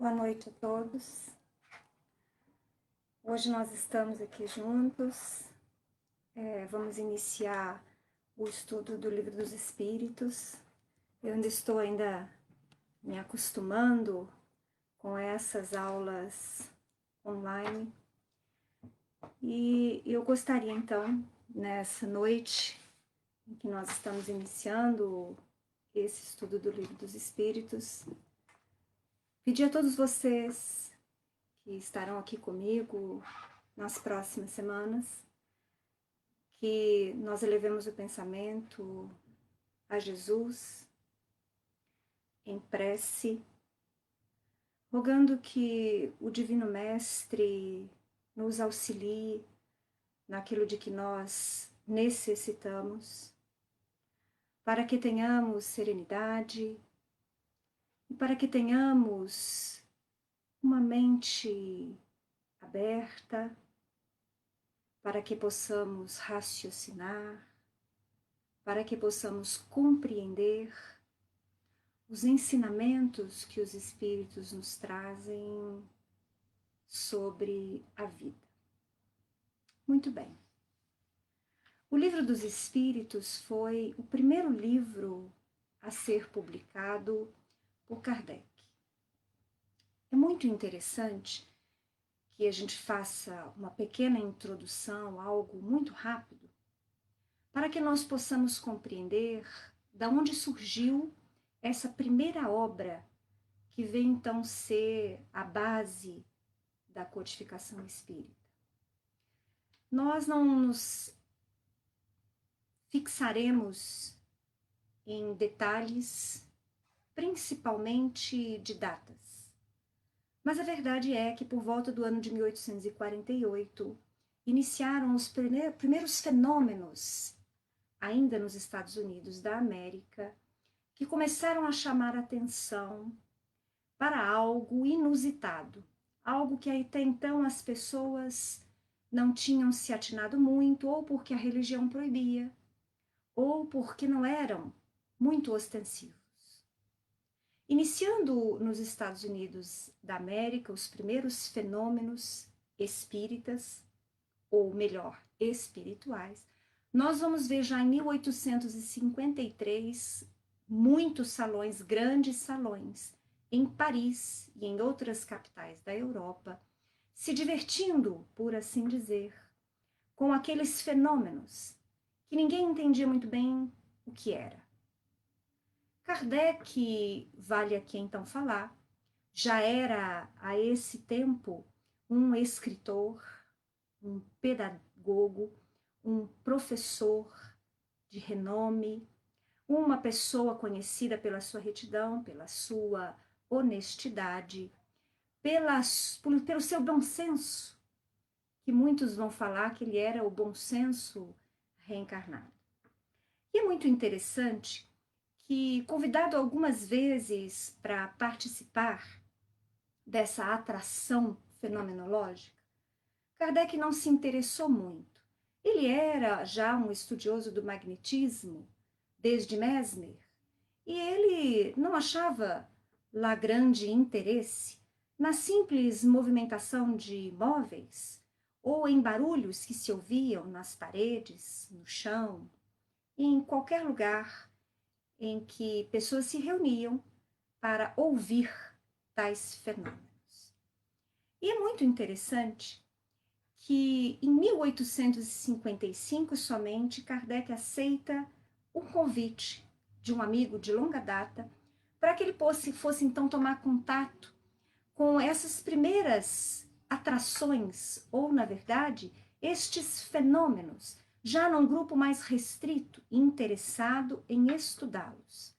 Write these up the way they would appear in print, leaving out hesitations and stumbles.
Boa noite a todos. Hoje nós estamos aqui juntos. Vamos iniciar o estudo do Livro dos Espíritos. Eu ainda estou me acostumando com essas aulas online. E eu gostaria então, nessa noite em que nós estamos iniciando esse estudo do Livro dos Espíritos, pedir a todos vocês que estarão aqui comigo nas próximas semanas, que nós elevemos o pensamento a Jesus em prece, rogando que o Divino Mestre nos auxilie naquilo de que nós necessitamos, para que tenhamos serenidade e para que tenhamos uma mente aberta, para que possamos raciocinar, para que possamos compreender os ensinamentos que os Espíritos nos trazem sobre a vida. Muito bem. O Livro dos Espíritos foi o primeiro livro a ser publicado por Kardec. É muito interessante que a gente faça uma pequena introdução, algo muito rápido, para que nós possamos compreender de onde surgiu essa primeira obra que vem então ser a base da codificação espírita. Nós não nos fixaremos em detalhes, principalmente de datas. Mas a verdade é que por volta do ano de 1848, iniciaram os primeiros fenômenos, ainda nos Estados Unidos da América, que começaram a chamar a atenção para algo inusitado, algo que até então as pessoas não tinham se atinado muito, ou porque a religião proibia, ou porque não eram muito ostensivos. Iniciando nos Estados Unidos da América os primeiros fenômenos espíritas, ou melhor, espirituais, nós vamos ver já em 1853 muitos salões, grandes salões, em Paris e em outras capitais da Europa, se divertindo, por assim dizer, com aqueles fenômenos que ninguém entendia muito bem o que era. Kardec, vale aqui então falar, já era a esse tempo um escritor, um pedagogo, um professor de renome, uma pessoa conhecida pela sua retidão, pela sua honestidade, pelo seu bom senso, que muitos vão falar que ele era o bom senso reencarnado. E é muito interessante que, convidado algumas vezes para participar dessa atração fenomenológica, Kardec não se interessou muito. Ele era já um estudioso do magnetismo, desde Mesmer, e ele não achava lá grande interesse na simples movimentação de móveis ou em barulhos que se ouviam nas paredes, no chão, em qualquer lugar em que pessoas se reuniam para ouvir tais fenômenos. E é muito interessante que em 1855 somente Kardec aceita um convite de um amigo de longa data para que ele fosse então tomar contato com essas primeiras atrações, ou na verdade, estes fenômenos, já num grupo mais restrito e interessado em estudá-los.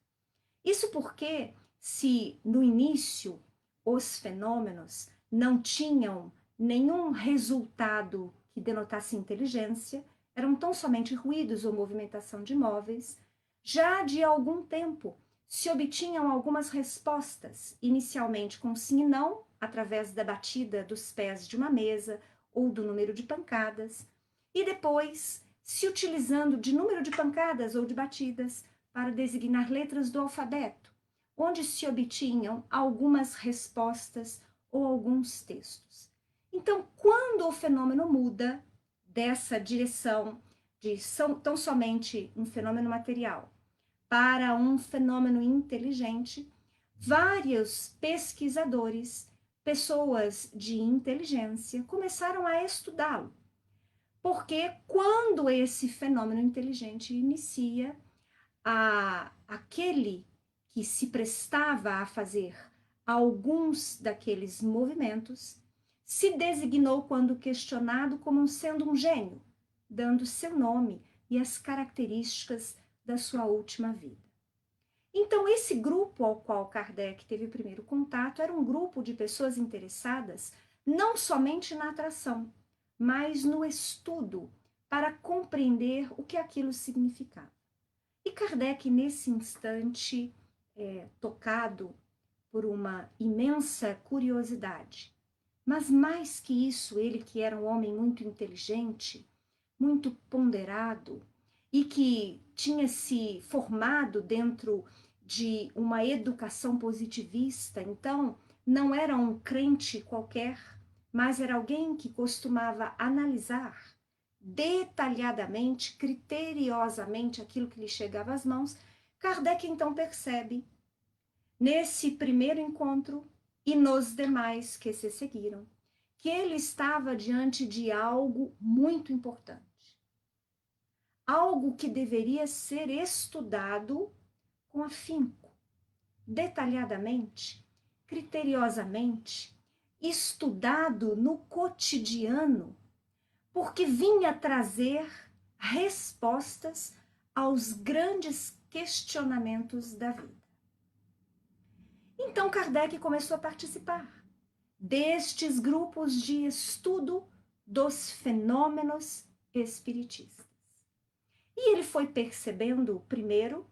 Isso porque, se no início os fenômenos não tinham nenhum resultado que denotasse inteligência, eram tão somente ruídos ou movimentação de móveis, já de algum tempo se obtinham algumas respostas, inicialmente com sim e não, através da batida dos pés de uma mesa ou do número de pancadas, e depois se utilizando de número de pancadas ou de batidas para designar letras do alfabeto, onde se obtinham algumas respostas ou alguns textos. Então, quando o fenômeno muda dessa direção de tão somente um fenômeno material para um fenômeno inteligente, vários pesquisadores, pessoas de inteligência, começaram a estudá-lo. Porque quando esse fenômeno inteligente inicia, aquele que se prestava a fazer alguns daqueles movimentos se designou, quando questionado, como sendo um gênio, dando seu nome e as características da sua última vida. Então, esse grupo ao qual Kardec teve o primeiro contato era um grupo de pessoas interessadas não somente na atração, mas no estudo para compreender o que aquilo significava. E Kardec, nesse instante, tocado por uma imensa curiosidade, mas mais que isso, ele que era um homem muito inteligente, muito ponderado e que tinha se formado dentro de uma educação positivista, então não era um crente qualquer, mas era alguém que costumava analisar detalhadamente, criteriosamente aquilo que lhe chegava às mãos. Kardec então percebe, nesse primeiro encontro e nos demais que se seguiram, que ele estava diante de algo muito importante. Algo que deveria ser estudado com afinco, detalhadamente, criteriosamente, estudado no cotidiano, porque vinha trazer respostas aos grandes questionamentos da vida. Então Kardec começou a participar destes grupos de estudo dos fenômenos espiritistas. E ele foi percebendo, primeiro,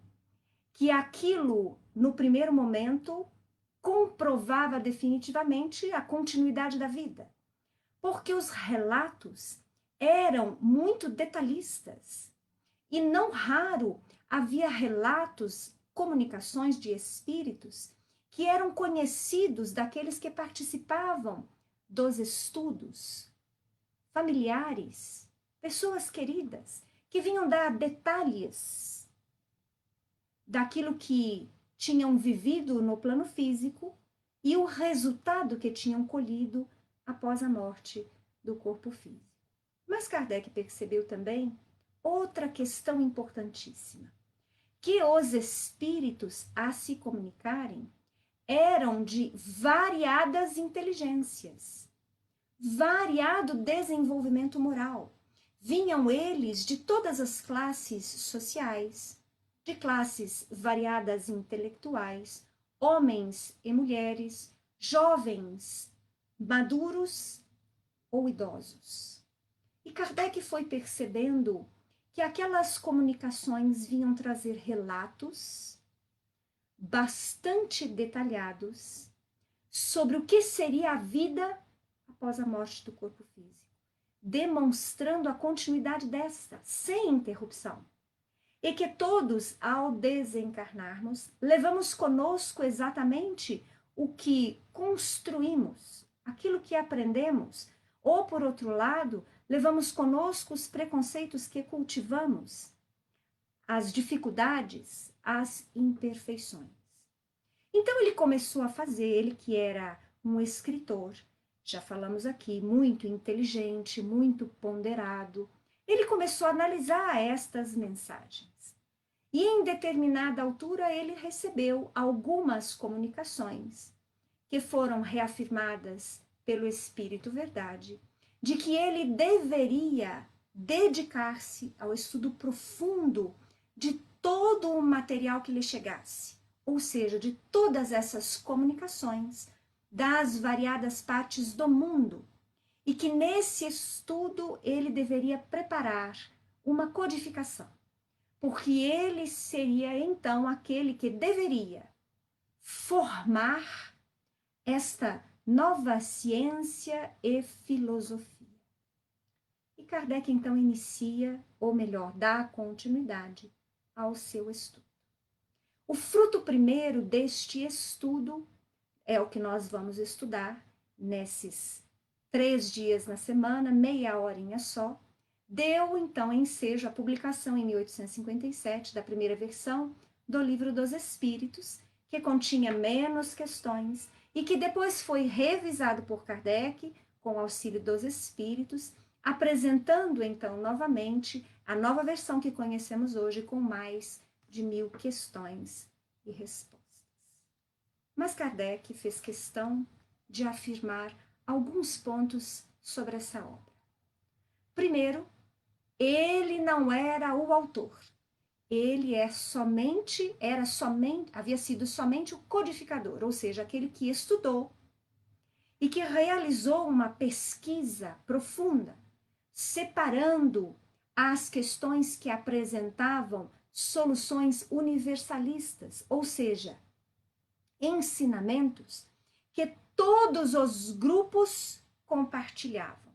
que aquilo, no primeiro momento, comprovava definitivamente a continuidade da vida, porque os relatos eram muito detalhistas e não raro havia relatos, comunicações de espíritos que eram conhecidos daqueles que participavam dos estudos, familiares, pessoas queridas, que vinham dar detalhes daquilo que tinham vivido no plano físico e o resultado que tinham colhido após a morte do corpo físico. Mas Kardec percebeu também outra questão importantíssima, que os espíritos a se comunicarem eram de variadas inteligências, variado desenvolvimento moral. Vinham eles de todas as classes sociais, de classes variadas intelectuais, homens e mulheres, jovens, maduros ou idosos. E Kardec foi percebendo que aquelas comunicações vinham trazer relatos bastante detalhados sobre o que seria a vida após a morte do corpo físico, demonstrando a continuidade desta, sem interrupção. E que todos, ao desencarnarmos, levamos conosco exatamente o que construímos, aquilo que aprendemos, ou, por outro lado, levamos conosco os preconceitos que cultivamos, as dificuldades, as imperfeições. Então ele começou a fazer, ele que era um escritor, já falamos aqui, muito inteligente, muito ponderado, ele começou a analisar estas mensagens. E em determinada altura ele recebeu algumas comunicações que foram reafirmadas pelo Espírito Verdade, de que ele deveria dedicar-se ao estudo profundo de todo o material que lhe chegasse, ou seja, de todas essas comunicações das variadas partes do mundo, e que nesse estudo ele deveria preparar uma codificação, porque ele seria então aquele que deveria formar esta nova ciência e filosofia. E Kardec então inicia, ou melhor, dá continuidade ao seu estudo. O fruto primeiro deste estudo é o que nós vamos estudar nesses 3 dias na semana, meia horinha só. Deu, então, ensejo a publicação em 1857 da primeira versão do Livro dos Espíritos, que continha menos questões e que depois foi revisado por Kardec com o auxílio dos Espíritos, apresentando, então, novamente a nova versão que conhecemos hoje com mais de 1000 questões e respostas. Mas Kardec fez questão de afirmar alguns pontos sobre essa obra. Primeiro, ele não era o autor. Ele havia sido somente o codificador, ou seja, aquele que estudou e que realizou uma pesquisa profunda, separando as questões que apresentavam soluções universalistas, ou seja, ensinamentos que todos os grupos compartilhavam,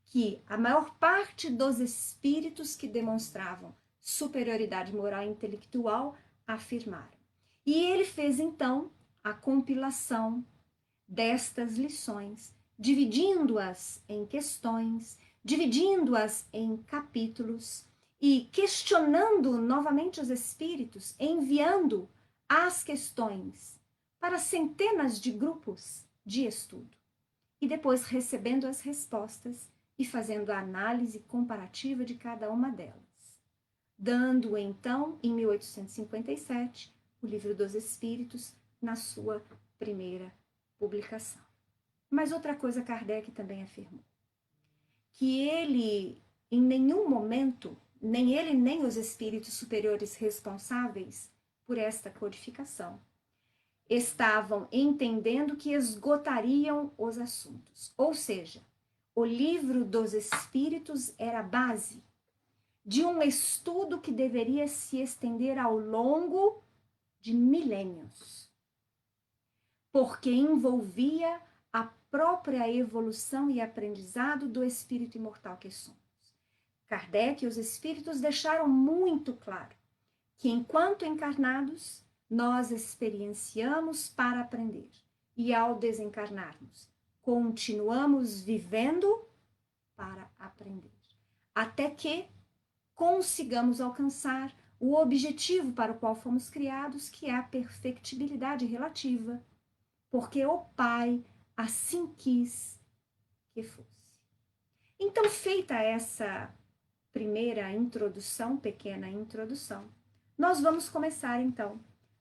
que a maior parte dos espíritos que demonstravam superioridade moral e intelectual afirmaram. E ele fez então a compilação destas lições, dividindo-as em questões, dividindo-as em capítulos e questionando novamente os espíritos, enviando as questões para centenas de grupos de estudo e depois recebendo as respostas e fazendo a análise comparativa de cada uma delas, dando então, em 1857, o Livro dos Espíritos na sua primeira publicação. Mas outra coisa Kardec também afirmou, que ele, em nenhum momento, nem ele nem os espíritos superiores responsáveis por esta codificação, estavam entendendo que esgotariam os assuntos. Ou seja, o Livro dos Espíritos era a base de um estudo que deveria se estender ao longo de milênios, porque envolvia a própria evolução e aprendizado do espírito imortal que somos. Kardec e os espíritos deixaram muito claro que, enquanto encarnados, nós experienciamos para aprender. E ao desencarnarmos, continuamos vivendo para aprender. Até que consigamos alcançar o objetivo para o qual fomos criados, que é a perfectibilidade relativa, porque o Pai assim quis que fosse. Então, feita essa primeira introdução, pequena introdução, nós vamos começar então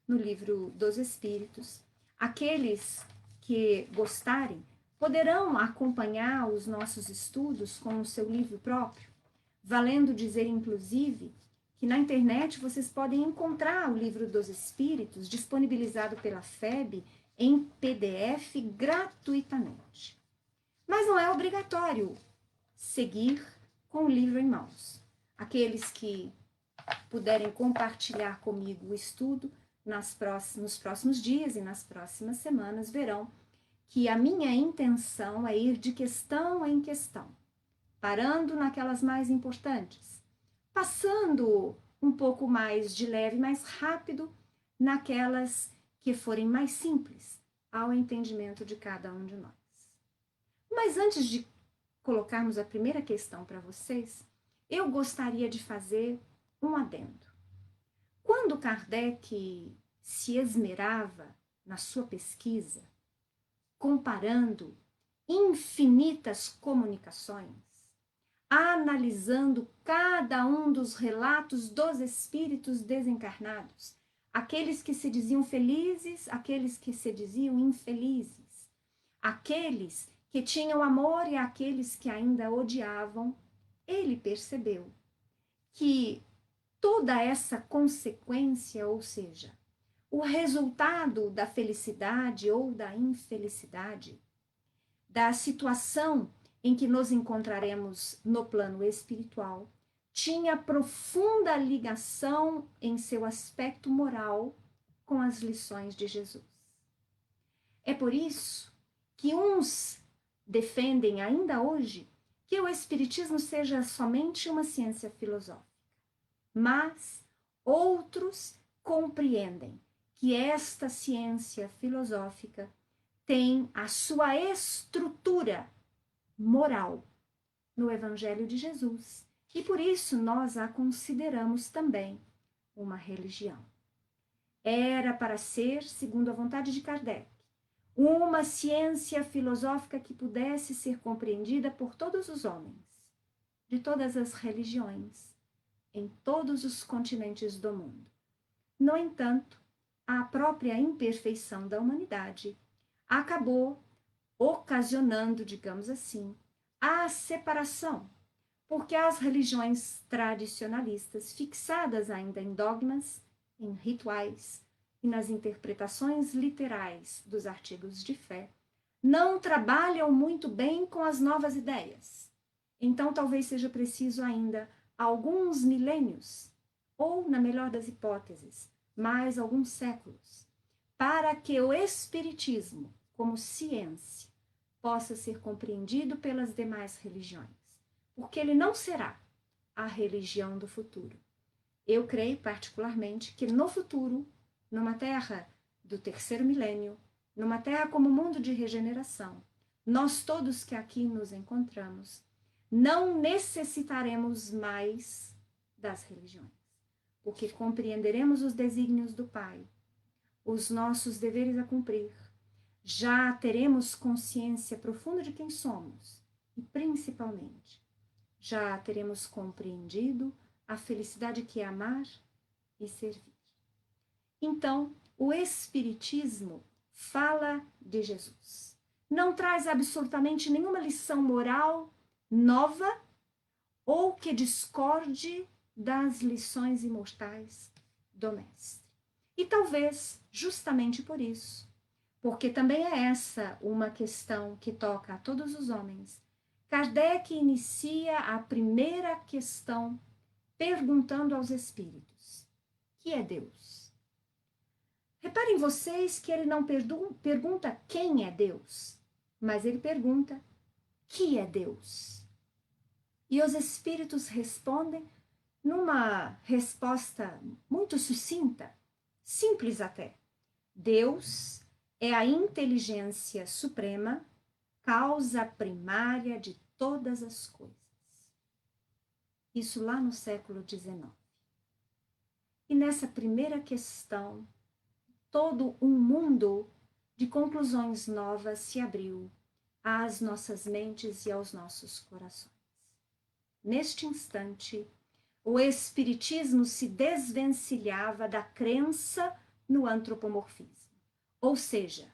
no Livro dos Espíritos. Aqueles que gostarem poderão acompanhar os nossos estudos com o seu livro próprio, valendo dizer, inclusive, que na internet vocês podem encontrar o Livro dos Espíritos disponibilizado pela FEB em PDF gratuitamente. Mas não é obrigatório seguir com o livro em mãos. Aqueles que puderem compartilhar comigo o estudo nos próximos dias e nas próximas semanas verão que a minha intenção é ir de questão em questão, parando naquelas mais importantes, passando um pouco mais de leve, mais rápido naquelas que forem mais simples ao entendimento de cada um de nós. Mas antes de colocarmos a primeira questão para vocês, eu gostaria de fazer um adendo. Quando Kardec se esmerava na sua pesquisa, comparando infinitas comunicações, analisando cada um dos relatos dos espíritos desencarnados, aqueles que se diziam felizes, aqueles que se diziam infelizes, aqueles que tinham amor e aqueles que ainda odiavam, ele percebeu que toda essa consequência, ou seja, o resultado da felicidade ou da infelicidade, da situação em que nos encontraremos no plano espiritual, tinha profunda ligação em seu aspecto moral com as lições de Jesus. É por isso que uns defendem ainda hoje que o Espiritismo seja somente uma ciência filosófica, mas outros compreendem que esta ciência filosófica tem a sua estrutura moral no Evangelho de Jesus. E por isso nós a consideramos também uma religião. Era para ser, segundo a vontade de Kardec, uma ciência filosófica que pudesse ser compreendida por todos os homens, de todas as religiões, em todos os continentes do mundo. No entanto, a própria imperfeição da humanidade acabou ocasionando, digamos assim, a separação, porque as religiões tradicionalistas, fixadas ainda em dogmas, em rituais e nas interpretações literais dos artigos de fé, não trabalham muito bem com as novas ideias. Então, talvez seja preciso ainda alguns milênios, ou, na melhor das hipóteses, mais alguns séculos, para que o Espiritismo, como ciência, possa ser compreendido pelas demais religiões, porque ele não será a religião do futuro. Eu creio particularmente que no futuro, numa terra do terceiro milênio, numa terra como mundo de regeneração, nós todos que aqui nos encontramos, não necessitaremos mais das religiões, porque compreenderemos os desígnios do Pai, os nossos deveres a cumprir, já teremos consciência profunda de quem somos e, principalmente, já teremos compreendido a felicidade que é amar e servir. Então, o Espiritismo fala de Jesus. Não traz absolutamente nenhuma lição moral nova ou que discorde das lições imortais do Mestre. E talvez, justamente por isso, porque também é essa uma questão que toca a todos os homens, Kardec inicia a primeira questão perguntando aos espíritos: que é Deus? Reparem vocês que ele não pergunta quem é Deus, mas ele pergunta: que é Deus? E os espíritos respondem numa resposta muito sucinta, simples até. Deus é a inteligência suprema, causa primária de todas as coisas. Isso lá no século XIX. E nessa primeira questão, todo um mundo de conclusões novas se abriu às nossas mentes e aos nossos corações. Neste instante, o Espiritismo se desvencilhava da crença no antropomorfismo. Ou seja,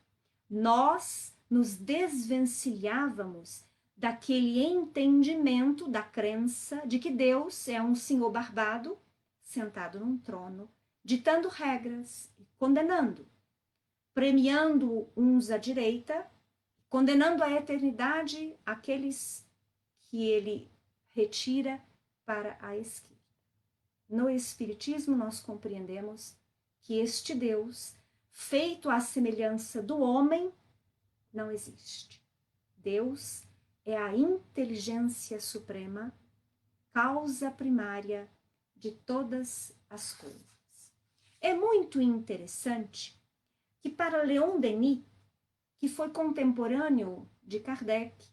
nós nos desvencilhávamos daquele entendimento da crença de que Deus é um senhor barbado, sentado num trono, ditando regras e condenando, premiando uns à direita, condenando à eternidade aqueles que ele retira para a esquerda. No Espiritismo, nós compreendemos que este Deus, feito à semelhança do homem, não existe. Deus é a inteligência suprema, causa primária de todas as coisas. É muito interessante que para Leon Denis, que foi contemporâneo de Kardec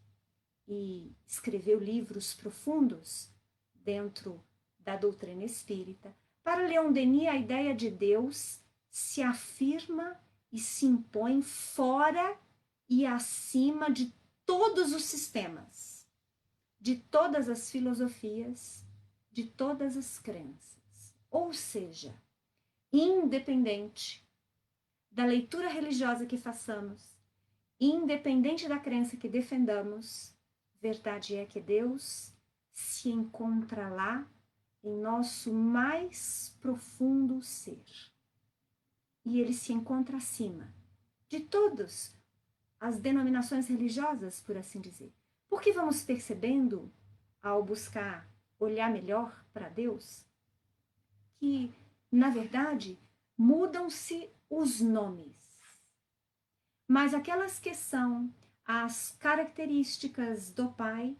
e escreveu livros profundos dentro da doutrina espírita, para Leon Denis a ideia de Deus se afirma e se impõe fora e acima de todos os sistemas, de todas as filosofias, de todas as crenças. Ou seja, independente da leitura religiosa que façamos, independente da crença que defendamos, verdade é que Deus se encontra lá em nosso mais profundo ser. E ele se encontra acima de todas as denominações religiosas, por assim dizer. Porque vamos percebendo, ao buscar olhar melhor para Deus, que, na verdade, mudam-se os nomes. Mas aquelas que são as características do Pai,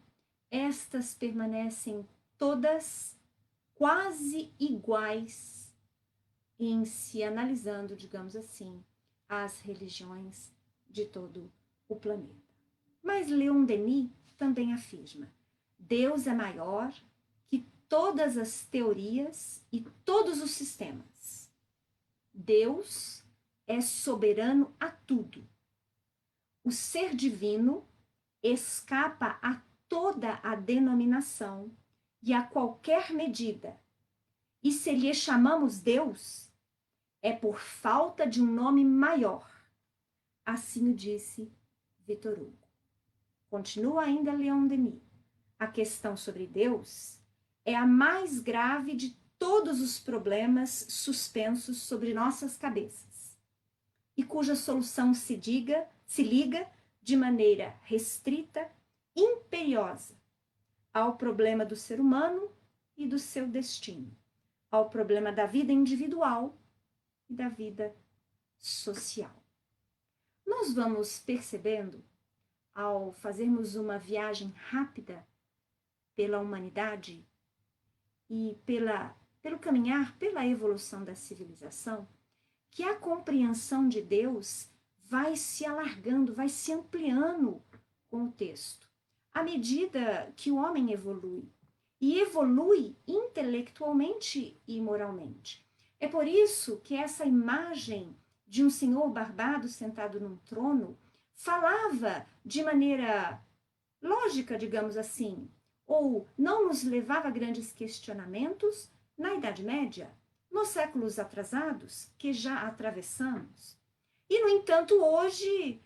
estas permanecem todas quase iguais em se analisando, digamos assim, as religiões de todo o planeta. Mas Leon Denis também afirma: Deus é maior que todas as teorias e todos os sistemas. Deus é soberano a tudo. O ser divino escapa a toda a denominação e a qualquer medida. E se lhe chamamos Deus, é por falta de um nome maior. Assim o disse Victor Hugo. Continua ainda Leon Denis. A questão sobre Deus é a mais grave de todos os problemas suspensos sobre nossas cabeças, e cuja solução se liga de maneira restrita, imperiosa, ao problema do ser humano e do seu destino, ao problema da vida individual e da vida social. Nós vamos percebendo, ao fazermos uma viagem rápida pela humanidade e pelo caminhar, pela evolução da civilização, que a compreensão de Deus vai se alargando, vai se ampliando com o texto, à medida que o homem evolui, e evolui intelectualmente e moralmente. É por isso que essa imagem de um senhor barbado sentado num trono falava de maneira lógica, digamos assim, ou não nos levava a grandes questionamentos na Idade Média, nos séculos atrasados que já atravessamos. E, no entanto, hoje,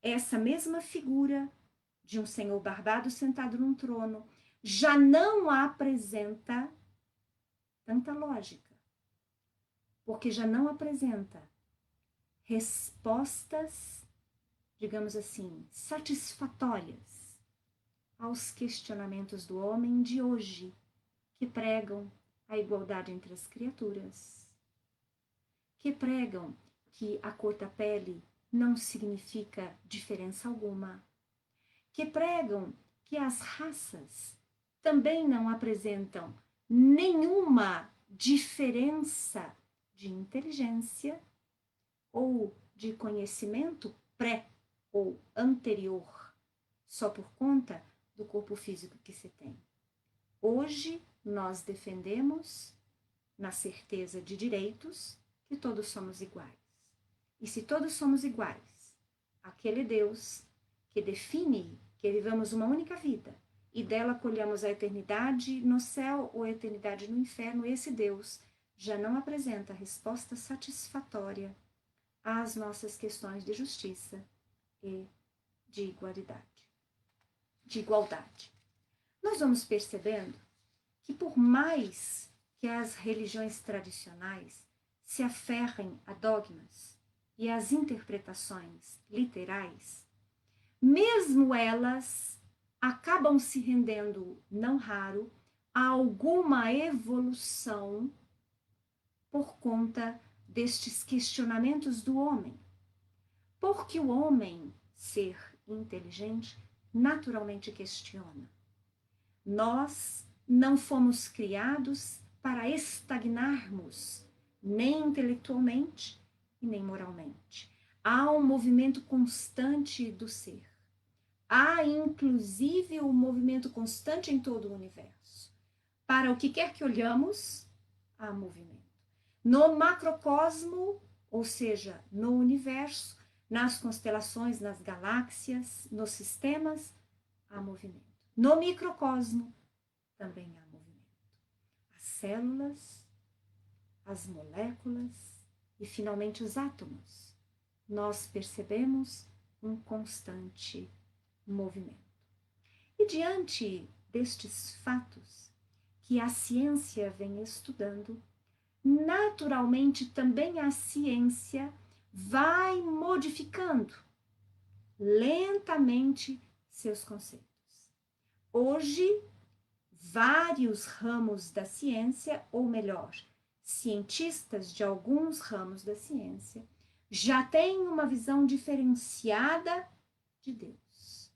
essa mesma figura de um senhor barbado sentado num trono já não apresenta tanta lógica, porque já não apresenta respostas, digamos assim, satisfatórias aos questionamentos do homem de hoje, que pregam a igualdade entre as criaturas, que pregam que a cor da pele não significa diferença alguma, que pregam que as raças também não apresentam nenhuma diferença de inteligência ou de conhecimento pré ou anterior, só por conta do corpo físico que se tem. Hoje nós defendemos, na certeza de direitos, que todos somos iguais. E se todos somos iguais, aquele Deus que define que vivamos uma única vida e dela colhamos a eternidade no céu ou a eternidade no inferno, esse Deus já não apresenta resposta satisfatória às nossas questões de justiça e de igualdade. Nós vamos percebendo que por mais que as religiões tradicionais se aferrem a dogmas e às interpretações literais, mesmo elas acabam se rendendo, não raro, a alguma evolução por conta destes questionamentos do homem. Porque o homem, ser inteligente, naturalmente questiona. Nós não fomos criados para estagnarmos, nem intelectualmente e nem moralmente. Há um movimento constante do ser. Há, inclusive, um movimento constante em todo o universo. Para o que quer que olhamos, há movimento. No macrocosmo, ou seja, no universo, nas constelações, nas galáxias, nos sistemas, há movimento. No microcosmo, também há movimento. As células, as moléculas e, finalmente, os átomos. Nós percebemos um constante movimento. E diante destes fatos que a ciência vem estudando, naturalmente também a ciência vai modificando lentamente seus conceitos. Hoje, vários ramos da ciência, ou melhor, cientistas de alguns ramos da ciência, já têm uma visão diferenciada de Deus.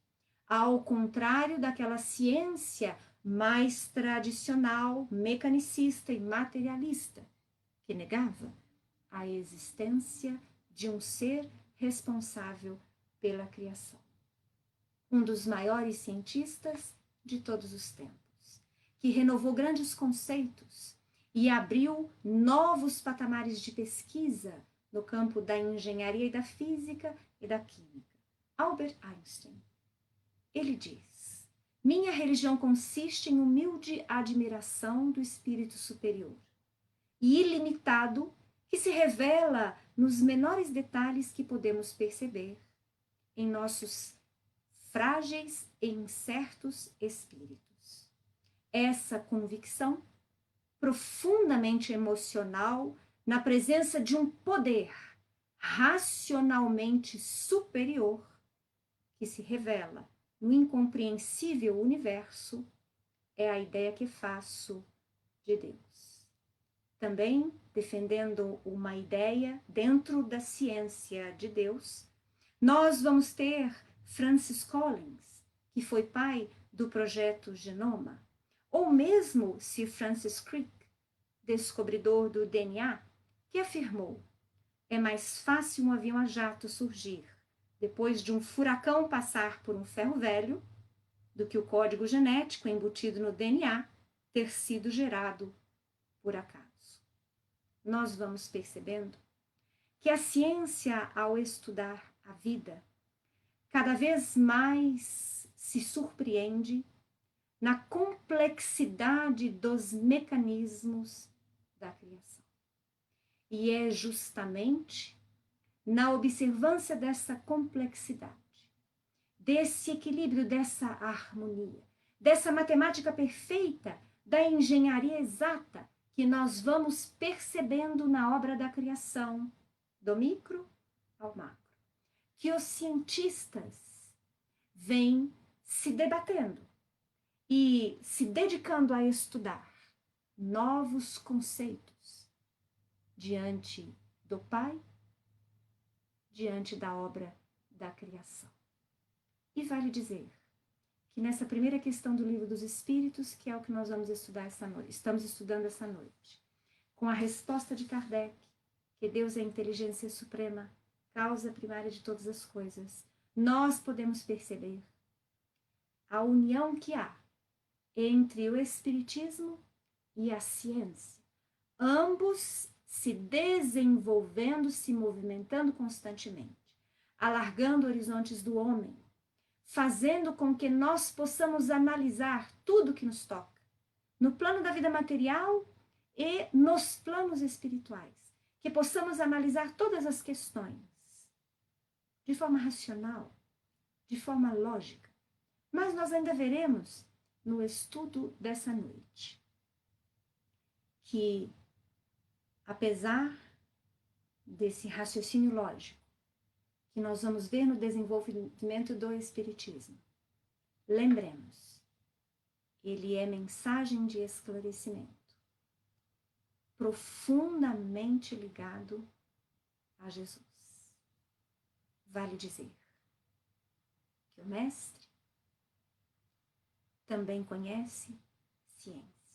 Ao contrário daquela ciência mais tradicional, mecanicista e materialista, que negava a existência de um ser responsável pela criação. Um dos maiores cientistas de todos os tempos, que renovou grandes conceitos e abriu novos patamares de pesquisa no campo da engenharia e da física e da química. Albert Einstein. Ele diz: minha religião consiste em humilde admiração do espírito superior e ilimitado que se revela nos menores detalhes que podemos perceber em nossos frágeis e incertos espíritos. Essa convicção, profundamente emocional, na presença de um poder racionalmente superior que se revela no incompreensível universo, é a ideia que faço de Deus. Também defendendo uma ideia dentro da ciência de Deus, nós vamos ter Francis Collins, que foi pai do projeto Genoma, ou mesmo Sir Francis Crick, descobridor do DNA, que afirmou: é mais fácil um avião a jato surgir depois de um furacão passar por um ferro velho do que o código genético embutido no DNA ter sido gerado por acaso. Nós vamos percebendo que a ciência, ao estudar a vida, cada vez mais se surpreende na complexidade dos mecanismos da criação. E é justamente na observância dessa complexidade, desse equilíbrio, dessa harmonia, dessa matemática perfeita, da engenharia exata, que nós vamos percebendo na obra da criação, do micro ao macro, que os cientistas vêm se debatendo e se dedicando a estudar novos conceitos diante do Pai, diante da obra da criação. E vale dizer que nessa primeira questão do Livro dos Espíritos, que é o que nós vamos estudar essa noite, estamos estudando essa noite, com a resposta de Kardec, que Deus é a inteligência suprema, causa primária de todas as coisas, nós podemos perceber a união que há entre o Espiritismo e a ciência, ambos se desenvolvendo, se movimentando constantemente, alargando horizontes do homem, fazendo com que nós possamos analisar tudo que nos toca, no plano da vida material e nos planos espirituais, que possamos analisar todas as questões de forma racional, de forma lógica. Mas nós ainda veremos no estudo dessa noite que, apesar desse raciocínio lógico que nós vamos ver no desenvolvimento do Espiritismo, lembremos, ele é mensagem de esclarecimento, profundamente ligado a Jesus. Vale dizer que o Mestre também conhece ciência.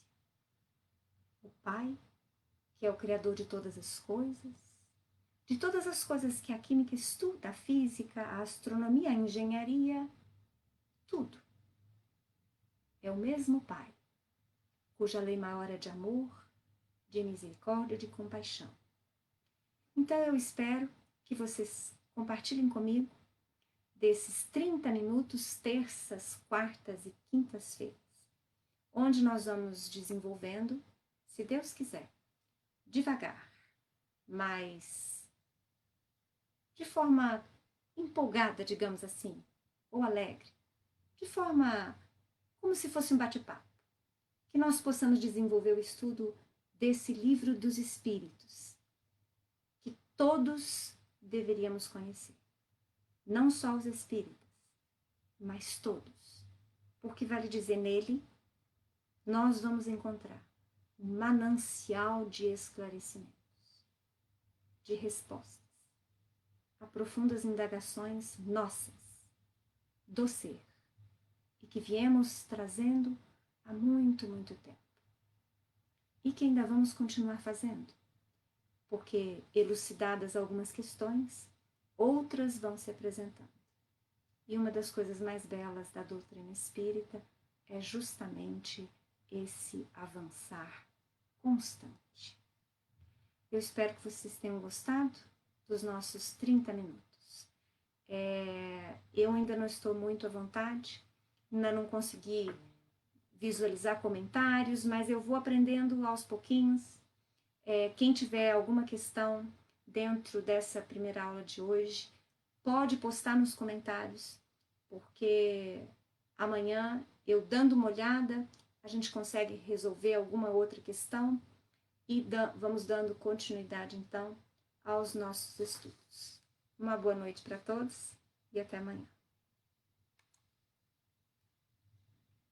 O Pai, que é o Criador de todas as coisas que a química estuda, a física, a astronomia, a engenharia, tudo. É o mesmo Pai, cuja lei maior é de amor, de misericórdia, de compaixão. Então eu espero que vocês compartilhem comigo desses 30 minutos, terças, quartas e quintas-feiras, onde nós vamos desenvolvendo, se Deus quiser, devagar, mas de forma empolgada, digamos assim, ou alegre, de forma como se fosse um bate-papo, que nós possamos desenvolver o estudo desse livro dos Espíritos, que todos deveríamos conhecer. Não só os espíritas, mas todos. Porque vale dizer, nele, nós vamos encontrar um manancial de esclarecimentos, de respostas a profundas indagações nossas, do ser, e que viemos trazendo há muito, muito tempo. E que ainda vamos continuar fazendo, porque elucidadas algumas questões, outras vão se apresentando. E uma das coisas mais belas da doutrina espírita é justamente esse avançar constante. Eu espero que vocês tenham gostado dos nossos 30 minutos. Eu ainda não estou muito à vontade, ainda não consegui visualizar comentários, mas eu vou aprendendo aos pouquinhos. Quem tiver alguma questão dentro dessa primeira aula de hoje, pode postar nos comentários, porque amanhã, eu dando uma olhada, a gente consegue resolver alguma outra questão e vamos dando continuidade, então, aos nossos estudos. Uma boa noite para todos e até amanhã.